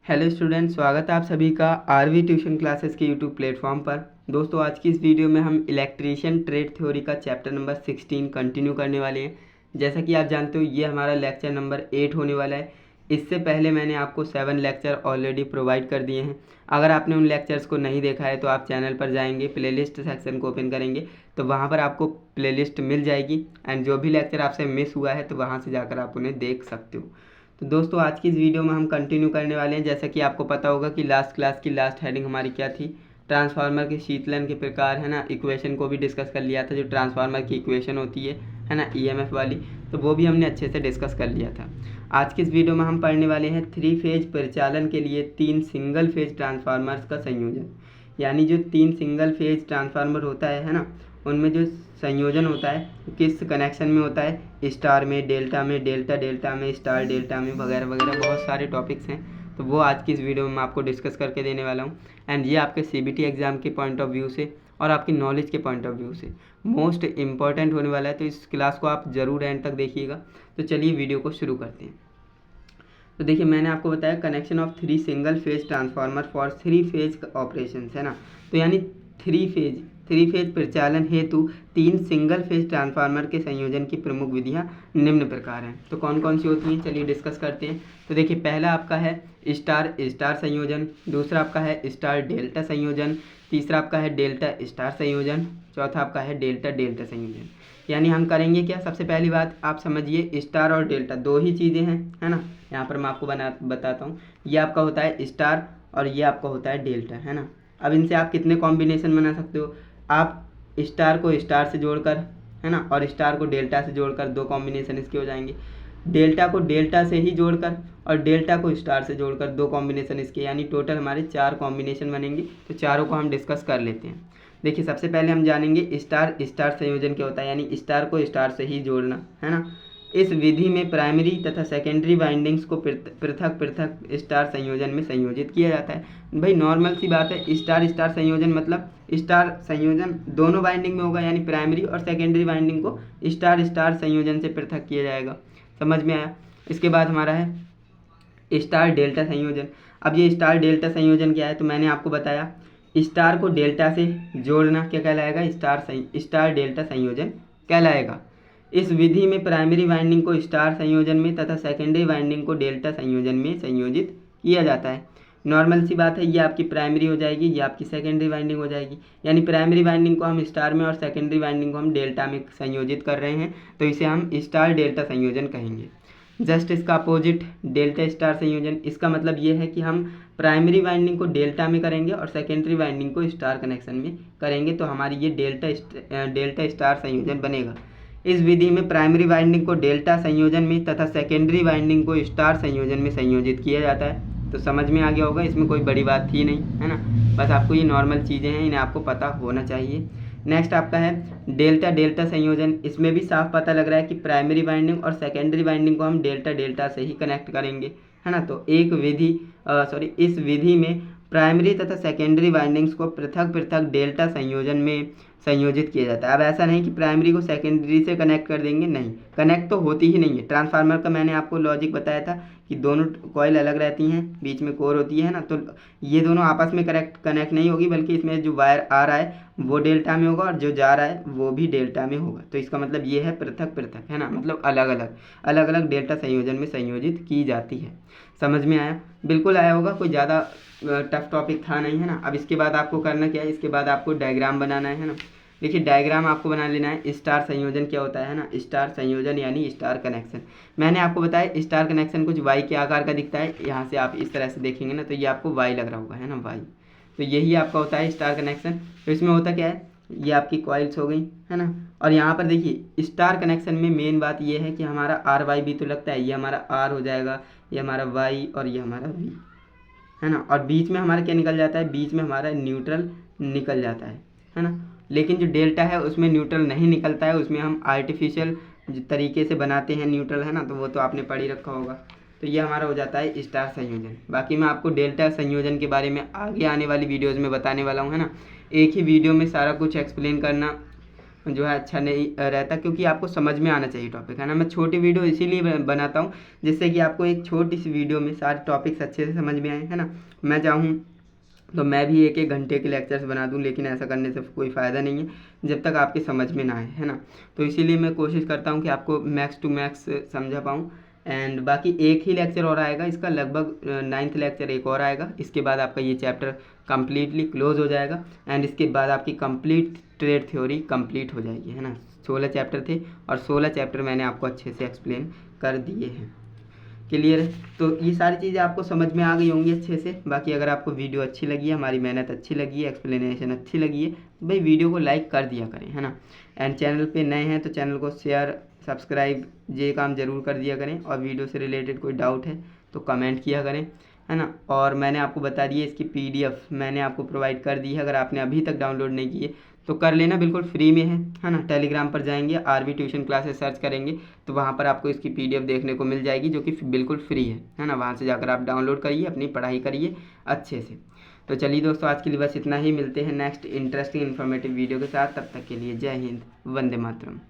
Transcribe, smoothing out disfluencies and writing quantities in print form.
Hello student, स्वागत है आप सभी का आरवी ट्यूशन क्लासेस के यूट्यूब प्लेटफॉर्म पर। दोस्तों, आज की इस वीडियो में हम इलेक्ट्रीशियन ट्रेड थ्योरी का चैप्टर नंबर 16 कंटिन्यू करने वाले हैं। जैसा कि आप जानते हो, ये हमारा लेक्चर नंबर 8 होने वाला है। इससे पहले मैंने आपको 7 लेक्चर ऑलरेडी प्रोवाइड कर दिए हैं। अगर आपने उन लेक्चर्स को नहीं देखा है तो आप चैनल पर जाएंगे, प्लेलिस्ट सेक्शन को ओपन करेंगे तो वहाँ पर आपको प्लेलिस्ट मिल जाएगी एंड जो भी लेक्चर आपसे मिस हुआ है तो वहाँ से जाकर आप उन्हें देख सकते हो। तो दोस्तों, आज की इस वीडियो में हम कंटिन्यू करने वाले हैं। जैसा कि आपको पता होगा कि लास्ट क्लास की लास्ट हेडिंग हमारी क्या थी, ट्रांसफार्मर के शीतलन के प्रकार, है ना। इक्वेशन को भी डिस्कस कर लिया था, जो ट्रांसफार्मर की इक्वेशन होती है ना, ईएमएफ वाली, तो वो भी हमने अच्छे से डिस्कस कर लिया था। आज की इस वीडियो में हम पढ़ने वाले हैं 3 फेज परिचालन के लिए 3 सिंगल फेज ट्रांसफार्मर्स का संयोजन। यानी जो 3 सिंगल फेज ट्रांसफार्मर होता है ना, उनमें जो संयोजन होता है किस कनेक्शन में होता है, स्टार में, डेल्टा में, डेल्टा डेल्टा में, स्टार डेल्टा में, वगैरह वगैरह बहुत सारे टॉपिक्स हैं। तो वो आज की इस वीडियो में मैं आपको डिस्कस करके देने वाला हूँ। एंड ये आपके सीबीटी एग्ज़ाम के पॉइंट ऑफ व्यू से और आपकी नॉलेज के पॉइंट ऑफ व्यू से मोस्ट इम्पॉर्टेंट होने वाला है। तो इस क्लास को आप ज़रूर एंड तक देखिएगा। तो चलिए वीडियो को शुरू करते हैं। तो देखिए, मैंने आपको बताया connection of 3 single phase transformer for 3 phase operation, है ना। तो यानी 3 फेज परिचालन हेतु 3 सिंगल फेज ट्रांसफार्मर के संयोजन की प्रमुख विधियां निम्न प्रकार हैं। तो कौन कौन सी होती हैं, चलिए डिस्कस करते हैं। तो देखिए, पहला आपका है स्टार स्टार संयोजन, दूसरा आपका है स्टार डेल्टा संयोजन, तीसरा आपका है डेल्टा स्टार संयोजन, चौथा आपका है डेल्टा डेल्टा संयोजन। यानी हम करेंगे क्या, सबसे पहली बात आप समझिए, स्टार और डेल्टा दो ही चीज़ें हैं, है ना। यहाँ पर मैं आपको बताता हूँ। ये आपका होता है स्टार और ये आपका होता है डेल्टा, है ना। अब इनसे आप कितने कॉम्बिनेशन बना सकते हो, आप स्टार को स्टार से जोड़कर, है ना, और स्टार को डेल्टा से जोड़कर 2 कॉम्बिनेशन इसके हो जाएंगे। डेल्टा को डेल्टा से ही जोड़कर और डेल्टा को स्टार से जोड़कर 2 कॉम्बिनेशन इसके, यानी टोटल हमारे 4 कॉम्बिनेशन बनेंगे। तो चारों को हम डिस्कस कर लेते हैं। देखिए, सबसे पहले हम जानेंगे स्टार स्टार संयोजन क्या होता है, यानी स्टार को स्टार से ही जोड़ना, है ना। इस विधि में प्राइमरी तथा सेकेंडरी वाइंडिंग्स को पृथक पृथक स्टार संयोजन में संयोजित किया जाता है। भाई नॉर्मल सी बात है, स्टार स्टार संयोजन मतलब स्टार संयोजन दोनों वाइंडिंग में होगा, यानी प्राइमरी और सेकेंडरी वाइंडिंग को स्टार स्टार संयोजन से पृथक किया जाएगा। समझ में आया। इसके बाद हमारा है स्टार डेल्टा संयोजन। अब ये स्टार डेल्टा संयोजन क्या है, तो मैंने आपको बताया स्टार को डेल्टा से जोड़ना क्या कहलाएगा, स्टार डेल्टा संयोजन कहलाएगा। इस विधि में प्राइमरी वाइंडिंग को स्टार संयोजन में तथा सेकेंडरी वाइंडिंग को डेल्टा संयोजन में संयोजित किया जाता है। नॉर्मल सी बात है, ये आपकी प्राइमरी हो जाएगी, ये आपकी सेकेंडरी वाइंडिंग हो जाएगी। यानी प्राइमरी वाइंडिंग को हम स्टार में और सेकेंडरी वाइंडिंग को हम डेल्टा में संयोजित कर रहे हैं, तो इसे हम स्टार डेल्टा संयोजन कहेंगे। जस्ट इसका अपोजिट डेल्टा स्टार संयोजन, इसका मतलब ये है कि हम प्राइमरी वाइंडिंग को डेल्टा में करेंगे और सेकेंडरी वाइंडिंग को स्टार कनेक्शन में करेंगे, तो हमारी ये डेल्टा स्टार संयोजन बनेगा। इस विधि में प्राइमरी वाइंडिंग को डेल्टा संयोजन में तथा सेकेंडरी वाइंडिंग को स्टार संयोजन में संयोजित किया जाता है। तो समझ में आ गया होगा, इसमें कोई बड़ी बात थी नहीं, है ना। बस आपको ये नॉर्मल चीज़ें हैं, इन्हें आपको पता होना चाहिए। नेक्स्ट आपका है डेल्टा डेल्टा संयोजन। इसमें भी साफ पता लग रहा है कि प्राइमरी वाइंडिंग और सेकेंडरी वाइंडिंग को हम डेल्टा डेल्टा से ही कनेक्ट करेंगे, है ना। तो इस विधि में प्राइमरी तथा सेकेंडरी वाइंडिंग्स को पृथक पृथक डेल्टा संयोजन में संयोजित किया जाता है। अब ऐसा नहीं कि प्राइमरी को सेकेंडरी से कनेक्ट कर देंगे, नहीं, कनेक्ट तो होती ही नहीं है। ट्रांसफार्मर का मैंने आपको लॉजिक बताया था कि दोनों कॉइल अलग रहती हैं, बीच में कोर होती है ना, तो ये दोनों आपस में कनेक्ट नहीं होगी, बल्कि इसमें जो वायर आ रहा है वो डेल्टा में होगा और जो जा रहा है वो भी डेल्टा में होगा। तो इसका मतलब ये है पृथक पृथक, है ना, मतलब अलग अलग डेल्टा संयोजन में संयोजित की जाती है। समझ में आया, बिल्कुल आया होगा, कोई ज़्यादा टफ टॉपिक था नहीं, है ना। अब इसके बाद आपको करना क्या है, इसके बाद आपको डायग्राम बनाना है ना। देखिए, डायग्राम आपको बना लेना है। स्टार संयोजन क्या होता है ना, स्टार संयोजन यानी स्टार कनेक्शन। मैंने आपको बताया स्टार कनेक्शन कुछ वाई के आकार का दिखता है। यहाँ से आप इस तरह से देखेंगे ना, तो ये आपको वाई लग रहा होगा, है ना, वाई। तो यही आपका होता है स्टार कनेक्शन। तो इसमें होता क्या है, ये आपकी कॉइल्स हो गई, है ना। और यहाँ पर देखिए, स्टार कनेक्शन में मेन बात ये है कि हमारा आर वाई भी तो लगता है, ये हमारा आर हो जाएगा, ये हमारा वाई और ये हमारा वी, है ना। और बीच में हमारा क्या निकल जाता है, बीच में हमारा न्यूट्रल निकल जाता है ना। लेकिन जो डेल्टा है उसमें न्यूट्रल नहीं निकलता है, उसमें हम आर्टिफिशियल तरीके से बनाते हैं न्यूट्रल, है ना। तो वो तो आपने पढ़ ही रखा होगा। तो ये हमारा हो जाता है स्टार संयोजन। बाकी मैं आपको डेल्टा संयोजन के बारे में आगे आने वाली वीडियोज़ में बताने वाला हूँ, है ना। एक ही वीडियो में सारा कुछ एक्सप्लेन करना जो है अच्छा नहीं रहता, क्योंकि आपको समझ में आना चाहिए टॉपिक, है ना। मैं छोटी वीडियो इसीलिए बनाता हूँ जिससे कि आपको एक छोटी सी वीडियो में सारे टॉपिक्स अच्छे से समझ में आए, है ना। मैं चाहूँ तो मैं भी 1-1 घंटे के लेक्चर्स बना दूं, लेकिन ऐसा करने से कोई फ़ायदा नहीं है जब तक आपके समझ में ना आए, है ना। तो इसीलिए मैं कोशिश करता हूं कि आपको मैक्स टू मैक्स समझा पाऊं। एंड बाकी एक ही लेक्चर और आएगा इसका, लगभग 9th लेक्चर एक और आएगा। इसके बाद आपका ये चैप्टर कम्प्लीटली क्लोज हो जाएगा एंड इसके बाद आपकी कंप्लीट ट्रेड थ्योरी कंप्लीट हो जाएगी, है ना। 16 चैप्टर थे और 16 चैप्टर मैंने आपको अच्छे से एक्सप्लेन कर दिए हैं। क्लियर है। तो ये सारी चीज़ें आपको समझ में आ गई होंगी अच्छे से। बाकी अगर आपको वीडियो अच्छी लगी है, हमारी मेहनत अच्छी लगी है, एक्सप्लेनेशन अच्छी लगी है, तो भाई वीडियो को लाइक कर दिया करें, है ना। एंड चैनल पे नए हैं तो चैनल को शेयर सब्सक्राइब ये काम ज़रूर कर दिया करें, और वीडियो से रिलेटेड कोई डाउट है तो कमेंट किया करें, है ना। और मैंने आपको बता दिया इसकी PDF मैंने आपको प्रोवाइड कर दी है। अगर आपने अभी तक डाउनलोड नहीं की है तो कर लेना, बिल्कुल फ्री में है ना। टेलीग्राम पर जाएंगे, RV ट्यूशन क्लासेस सर्च करेंगे तो वहाँ पर आपको इसकी PDF देखने को मिल जाएगी, जो कि बिल्कुल फ्री है ना। वहाँ से जाकर आप डाउनलोड करिए, अपनी पढ़ाई करिए अच्छे से। तो चलिए दोस्तों, आज के लिए बस इतना ही। मिलते हैं नेक्स्ट इंटरेस्टिंग इन्फॉर्मेटिव वीडियो के साथ। तब तक के लिए जय हिंद, वंदे मातरम।